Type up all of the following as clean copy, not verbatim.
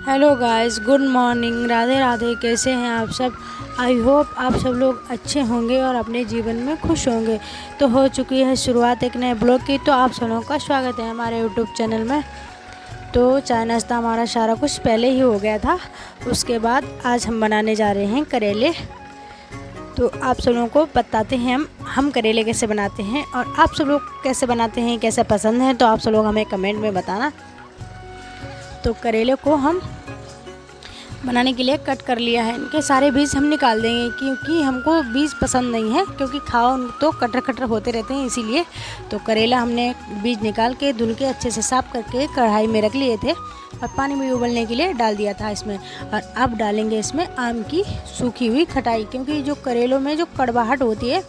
Hello guys, good morning, Radhe Radhe. कैसे हैं आप सब? आई होप आप सब लोग अच्छे होंगे और अपने जीवन में खुश होंगे। तो हो चुकी है शुरुआत एक नए ब्लॉग की। तो आप सब लोगों का स्वागत है हमारे यूट्यूब चैनल में। तो चाय नाश्ता हमारा सारा कुछ पहले ही हो गया था। उसके बाद आज हम बनाने जा रहे हैं करेले। तो आप सब लोगों को बताते हैं हम करेले कैसे बनाते हैं, और आप सब लोग कैसे बनाते हैं, कैसे पसंद है, तो आप सब लोग हमें कमेंट में बताना। तो करेले को हम बनाने के लिए कट कर लिया है। इनके सारे बीज हम निकाल देंगे, क्योंकि हमको बीज पसंद नहीं है, क्योंकि खाओ तो कटर कटर होते रहते हैं, इसीलिए। तो करेला हमने बीज निकाल के धुल के अच्छे से साफ़ करके कढ़ाई में रख लिए थे और पानी में उबलने के लिए डाल दिया था इसमें। और अब डालेंगे इसमें आम की सूखी हुई खटाई, क्योंकि जो करेलों में जो कड़वाहट होती है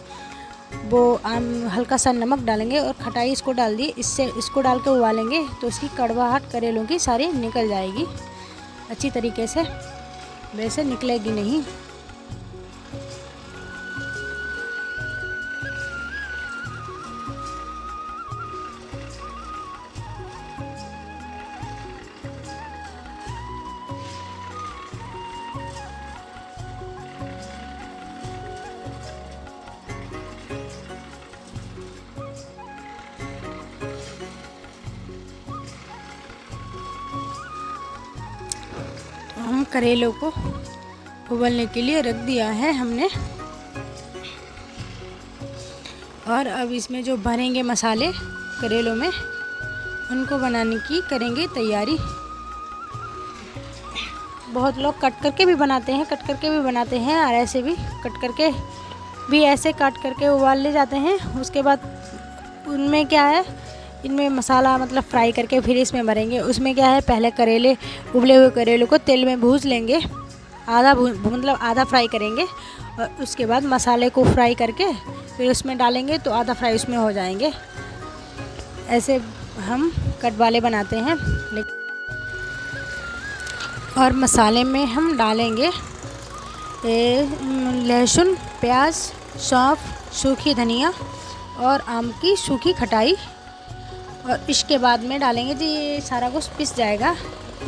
वो आम, हल्का सा नमक डालेंगे और खटाई इसको डाल दी। इसको डाल के उबालेंगे तो इसकी कड़वाहट करेलों की सारी निकल जाएगी अच्छी तरीके से, वैसे निकलेगी नहीं। हम करेलों को उबलने के लिए रख दिया है हमने। और अब इसमें जो भरेंगे मसाले करेलों में, उनको बनाने की करेंगे तैयारी। बहुत लोग कट करके भी बनाते हैं और ऐसे भी कट करके भी, ऐसे काट करके उबाल ले जाते हैं। उसके बाद उनमें क्या है, इनमें मसाला मतलब फ्राई करके फिर इसमें भरेंगे। उसमें क्या है, पहले करेले, उबले हुए करेले को तेल में भूज लेंगे, मतलब आधा फ्राई करेंगे, और उसके बाद मसाले को फ्राई करके फिर उसमें डालेंगे, तो आधा फ्राई उसमें हो जाएंगे। ऐसे हम कट वाले बनाते हैं। और मसाले में हम डालेंगे लहसुन, प्याज, सौंफ, सूखी धनिया और आम की सूखी खटाई। और इसके बाद में डालेंगे जी, ये सारा कुछ पिस जाएगा।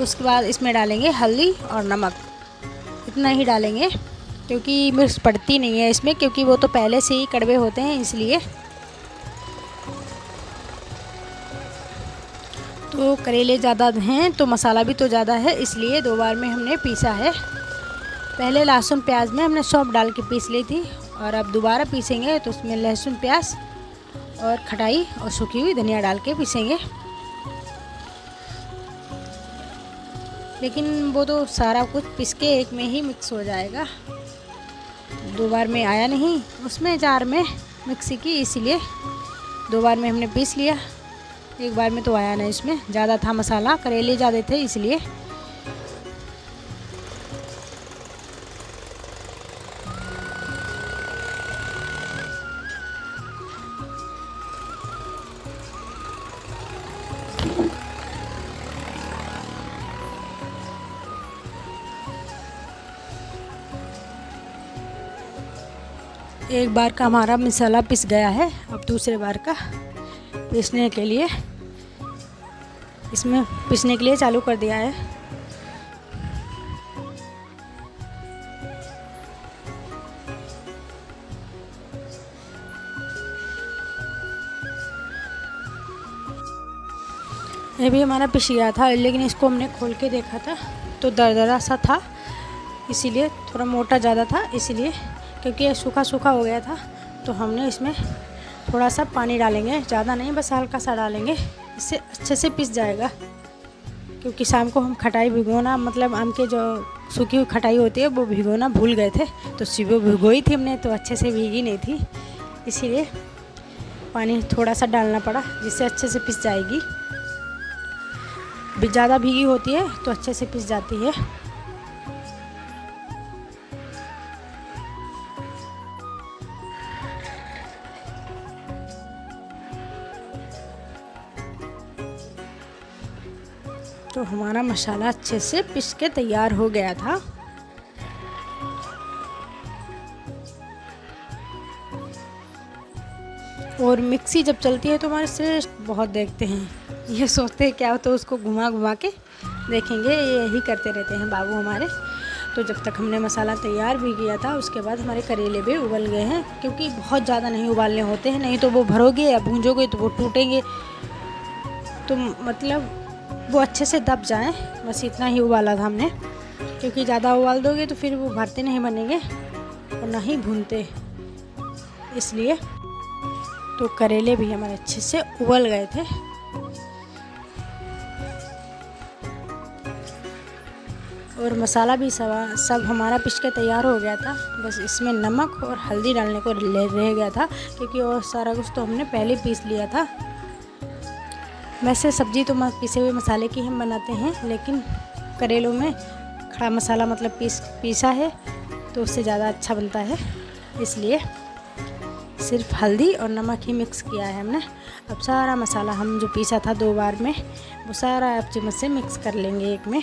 उसके बाद इसमें डालेंगे हल्दी और नमक, इतना ही डालेंगे, क्योंकि मिर्च पड़ती नहीं है इसमें, क्योंकि वो तो पहले से ही कड़वे होते हैं, इसलिए। तो करेले ज़्यादा हैं तो मसाला भी तो ज़्यादा है, इसलिए 2 बार में हमने पीसा है। पहले लहसुन प्याज में हमने सौंफ डाल के पीस ली थी, और अब दोबारा पीसेंगे तो उसमें लहसुन प्याज और खटाई और सूखी हुई धनिया डाल के पीसेंगे। लेकिन वो तो सारा कुछ पीस के एक में ही मिक्स हो जाएगा, 2 बार में आया नहीं उसमें जार में मिक्सी की, इसीलिए 2 बार में हमने पीस लिया। 1 बार में तो आया नहीं, इसमें ज़्यादा था मसाला, करेले ज़्यादा थे इसलिए। एक बार का हमारा मसाला पिस गया है, अब दूसरे बार का पीसने के लिए इसमें पीसने के लिए चालू कर दिया है। ये भी हमारा पिस गया था, लेकिन इसको हमने खोल के देखा था तो दरदरा सा था, इसीलिए थोड़ा मोटा ज़्यादा था, इसीलिए, क्योंकि ये सूखा सूखा हो गया था। तो हमने इसमें थोड़ा सा पानी डालेंगे, ज़्यादा नहीं, बस हल्का सा डालेंगे, इससे अच्छे से पिस जाएगा। क्योंकि शाम को हम खटाई भिगोना, मतलब आम के जो सूखी हुई खटाई होती है वो भिगोना भूल गए थे, तो सुबह भिगोई थी हमने, तो अच्छे से भीगी नहीं थी, इसीलिए पानी थोड़ा सा डालना पड़ा, जिससे अच्छे से पिस जाएगी। ज़्यादा भीगी होती है तो अच्छे से पिस जाती है। तो हमारा मसाला अच्छे से पिस के तैयार हो गया था। और मिक्सी जब चलती है तो हमारे श्रेष्ठ बहुत देखते हैं, ये सोचते हैं क्या हो, तो उसको घुमा घुमा के देखेंगे ये यही करते रहते हैं बाबू हमारे। तो जब तक हमने मसाला तैयार भी किया था उसके बाद हमारे करेले भी उबल गए हैं, क्योंकि बहुत ज़्यादा नहीं उबालने होते हैं, नहीं तो वो भरोगे या भूंजोगे तो वो टूटेंगे, तो मतलब वो अच्छे से दब जाएं, बस इतना ही उबाला था हमने। क्योंकि ज़्यादा उबाल दोगे तो फिर वो भरते नहीं बनेंगे और ना ही भूनते, इसलिए। तो करेले भी हमारे अच्छे से उबल गए थे। और मसाला भी सब हमारा पिस के तैयार हो गया था, बस इसमें नमक और हल्दी डालने को रह गया था, क्योंकि और सारा कुछ तो हमने पहले पीस लिया था। वैसे सब्ज़ी तो पिसे हुए मसाले की हम बनाते हैं, लेकिन करेलों में खड़ा मसाला मतलब पीसा है तो उससे ज़्यादा अच्छा बनता है, इसलिए सिर्फ हल्दी और नमक ही मिक्स किया है हमने। अब सारा मसाला हम जो पीसा था 2 बार में, वो सारा अब चम्मच से मिक्स कर लेंगे एक में।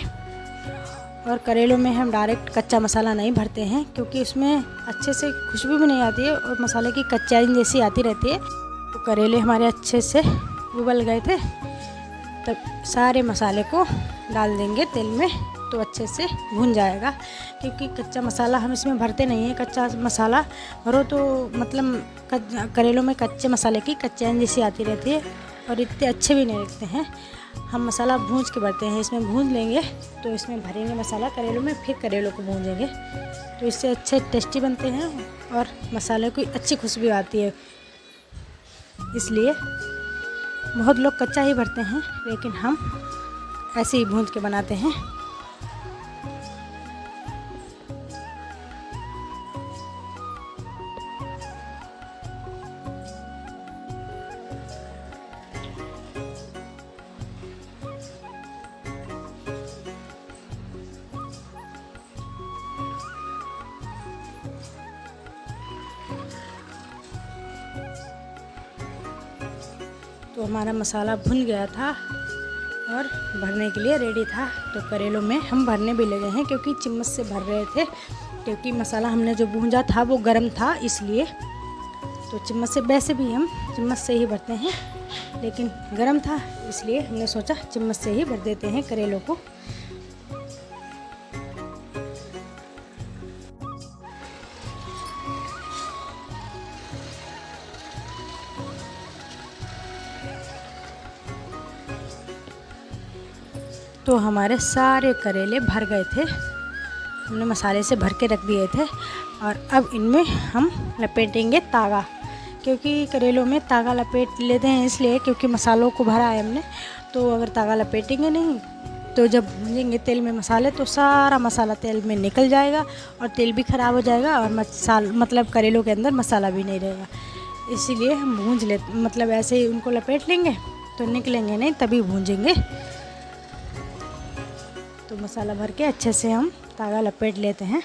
और करेलों में हम डायरेक्ट कच्चा मसाला नहीं भरते हैं, क्योंकि उसमें अच्छे से खुशबू भी नहीं आती है और मसाले की कच्चाई जैसी आती रहती है। तो करेले हमारे अच्छे से उबल गए थे, तब सारे मसाले को डाल देंगे तेल में, तो अच्छे से भुन जाएगा। क्योंकि कच्चा मसाला हम इसमें भरते नहीं हैं, कच्चा मसाला भरो तो मतलब करेलों में कच्चे मसाले की कच्चाई जैसी आती रहती है और इतने अच्छे भी नहीं लगते हैं। हम मसाला भूंज के भरते हैं, इसमें भूंज लेंगे तो इसमें भरेंगे मसाला करेलों में, फिर करेलों को भूंजेंगे, तो इससे अच्छे टेस्टी बनते हैं और मसाले की अच्छी खुशबू आती है। इसलिए बहुत लोग कच्चा ही भरते हैं, लेकिन हम ऐसे ही भूंज के बनाते हैं। तो हमारा मसाला भुन गया था और भरने के लिए रेडी था। तो करेलों में हम भरने भी लगे हैं, क्योंकि चम्मच से भर रहे थे, क्योंकि मसाला हमने जो भूंजा था वो गर्म था, इसलिए। तो चम्मच से, वैसे भी हम चम्मच से ही भरते हैं, लेकिन गर्म था इसलिए हमने सोचा चम्मच से ही भर देते हैं करेलों को। तो हमारे सारे करेले भर गए थे, हमने मसाले से भर के रख दिए थे। और अब इनमें हम लपेटेंगे तागा, क्योंकि करेलों में तागा लपेट लेते हैं इसलिए, क्योंकि मसालों को भरा है हमने। तो अगर तागा लपेटेंगे नहीं तो जब भूनेंगे तेल में मसाले, तो सारा मसाला तेल में निकल जाएगा और तेल भी ख़राब हो जाएगा और मतलब करेलों के अंदर मसाला भी नहीं रहेगा। इसीलिए हम भूंज लेते, मतलब ऐसे ही उनको लपेट लेंगे तो निकलेंगे नहीं, तभी भूंजेंगे। तो मसाला भर के अच्छे से हम तागा लपेट लेते हैं।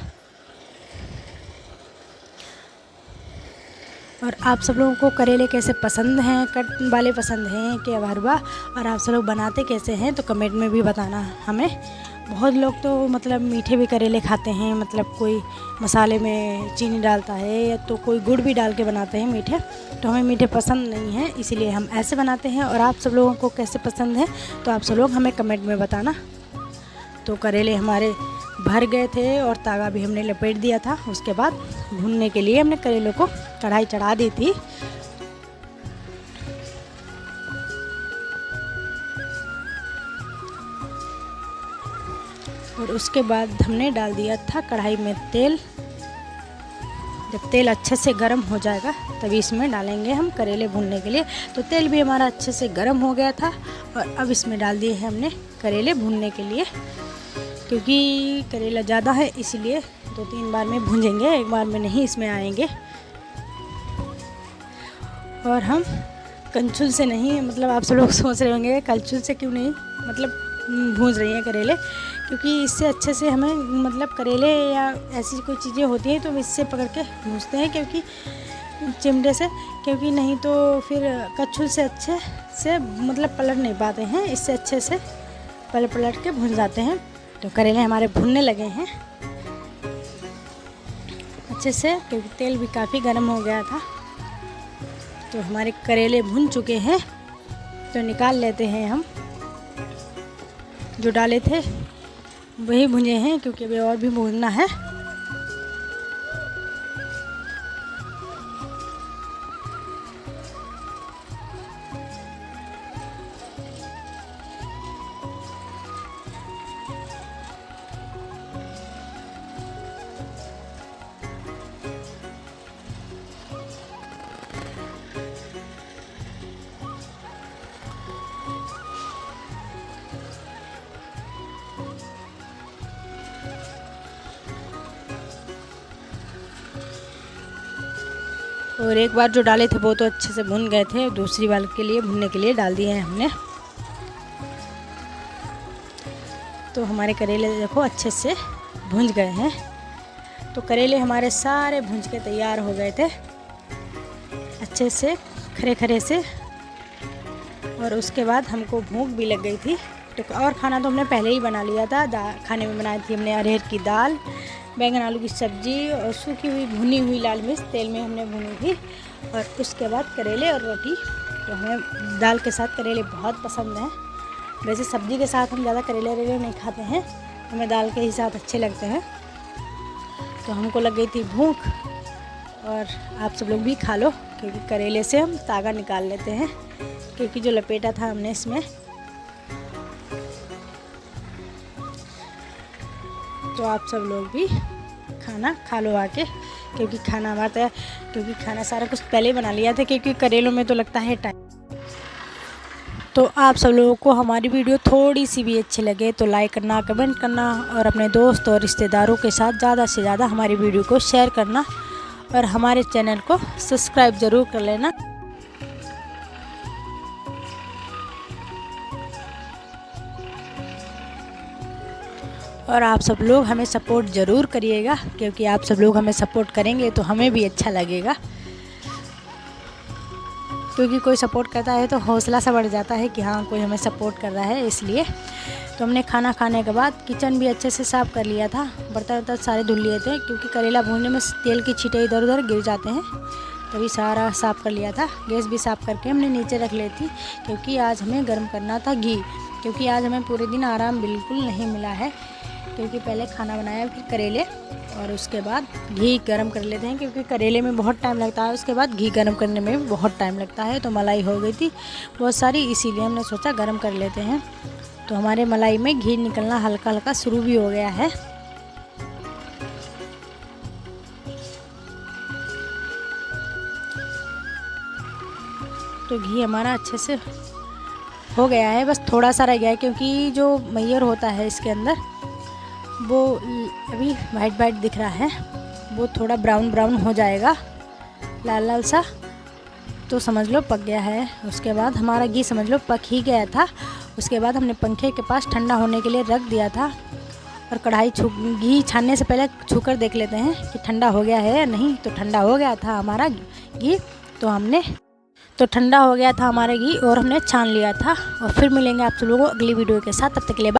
और आप सब लोगों को करेले कैसे पसंद हैं, कट वाले पसंद हैं कि भरवा, और आप सब लोग बनाते कैसे हैं तो कमेंट में भी बताना हमें। बहुत लोग तो मतलब मीठे भी करेले खाते हैं, मतलब कोई मसाले में चीनी डालता है या तो कोई गुड़ भी डाल के बनाते हैं मीठे, तो हमें मीठे पसंद नहीं है, इसीलिए हम ऐसे बनाते हैं। और आप सब लोगों को कैसे पसंद है तो आप सब लोग हमें कमेंट में बताना। तो करेले हमारे भर गए थे और तागा भी हमने लपेट दिया था। उसके बाद भूनने के लिए हमने करेलों को कढ़ाई चढ़ा दी थी। और उसके बाद हमने डाल दिया था कढ़ाई में तेल। जब तेल अच्छे से गर्म हो जाएगा तभी इसमें डालेंगे हम करेले भूनने के लिए। तो तेल भी हमारा अच्छे से गर्म हो गया था और अब इसमें डाल दिए हैं हमने करेले भूनने के लिए। क्योंकि करेला ज़्यादा है इसलिए 2-3 बार में भूंजेंगे, एक बार में नहीं इसमें आएंगे। और हम कलछुल से नहीं, मतलब आप सब लोग सोच रहे होंगे कलछुल से क्यों नहीं मतलब भूंज रही हैं करेले, क्योंकि इससे अच्छे से हमें मतलब करेले या ऐसी कोई चीज़ें होती हैं तो इससे पकड़ के भूंजते हैं, क्योंकि चिमटे से, क्योंकि नहीं तो फिर कलछुल से अच्छे से मतलब पलट नहीं पाते हैं। इससे अच्छे से पलट के भून जाते हैं। तो करेले हमारे भुनने लगे हैं अच्छे से, क्योंकि तेल भी काफ़ी गर्म हो गया था। तो हमारे करेले भुन चुके हैं, तो निकाल लेते हैं हम। जो डाले थे वही भुने हैं, क्योंकि अभी और भी भूनना है। और एक बार जो डाले थे वो तो अच्छे से भुन गए थे, दूसरी बार के लिए भुनने के लिए डाल दिए हैं हमने। तो हमारे करेले देखो अच्छे से भुंज गए हैं। तो करेले हमारे सारे भुंज के तैयार हो गए थे अच्छे से, खरे खरे से। और उसके बाद हमको भूख भी लग गई थी, तो और खाना तो हमने पहले ही बना लिया था। खाने में बनाई थी हमने अरहर की दाल, बैंगन आलू की सब्ज़ी और सूखी हुई भुनी हुई लाल मिर्च तेल में हमने भुनी थी। और उसके बाद करेले और रोटी। तो हमें दाल के साथ करेले बहुत पसंद हैं। वैसे सब्ज़ी के साथ हम ज़्यादा करेले नहीं खाते हैं, हमें दाल के ही साथ अच्छे लगते हैं। तो हमको लग गई थी भूख, और आप सब लोग भी खा लो, क्योंकि करेले से हम तागा निकाल लेते हैं, क्योंकि जो लपेटा था हमने इसमें। तो आप सब लोग भी खाना खा लो आके, क्योंकि खाना हमारा, क्योंकि खाना सारा कुछ पहले बना लिया था, क्योंकि करेलों में तो लगता है टाइम। तो आप सब लोगों को हमारी वीडियो थोड़ी सी भी अच्छी लगे तो लाइक करना, कमेंट करना, और अपने दोस्त और रिश्तेदारों के साथ ज़्यादा से ज़्यादा हमारी वीडियो को शेयर करना, और हमारे चैनल को सब्सक्राइब ज़रूर कर लेना। और आप सब लोग हमें सपोर्ट ज़रूर करिएगा, क्योंकि आप सब लोग हमें सपोर्ट करेंगे तो हमें भी अच्छा लगेगा, क्योंकि कोई सपोर्ट करता है तो हौसला सा बढ़ जाता है कि हाँ कोई हमें सपोर्ट कर रहा है। इसलिए तो हमने खाना खाने के बाद किचन भी अच्छे से साफ़ कर लिया था, बर्तन वर्तन सारे धुल लिए थे, क्योंकि करेला भूनने में तेल की छींटे इधर उधर गिर जाते हैं, तभी सारा साफ़ कर लिया था। गैस भी साफ़ करके हमने नीचे रख ली थी, क्योंकि आज हमें गर्म करना था घी, क्योंकि आज हमें पूरे दिन आराम बिल्कुल नहीं मिला है, क्योंकि पहले खाना बनाया फिर करेले और उसके बाद घी गरम कर लेते हैं, क्योंकि करेले में बहुत टाइम लगता है, उसके बाद घी गरम करने में भी बहुत टाइम लगता है। तो मलाई हो गई थी बहुत सारी, इसीलिए हमने सोचा गरम कर लेते हैं। तो हमारे मलाई में घी निकलना हल्का हल्का शुरू भी हो गया है। तो घी हमारा अच्छे से हो गया है, बस थोड़ा सा रह गया है, क्योंकि जो मैयर होता है इसके अंदर वो अभी वाइट वाइट दिख रहा है, वो थोड़ा ब्राउन ब्राउन हो जाएगा, लाल लाल सा, तो समझ लो पक गया है। उसके बाद हमारा घी समझ लो पक ही गया था। उसके बाद हमने पंखे के पास ठंडा होने के लिए रख दिया था, और कढ़ाई घी छानने से पहले छू कर देख लेते हैं कि ठंडा हो गया है या नहीं। तो ठंडा हो गया था हमारा घी, तो ठंडा हो गया था हमारा घी और हमने छान लिया था। और फिर मिलेंगे आप सब लोगों को अगली वीडियो के साथ, तब तक के लिए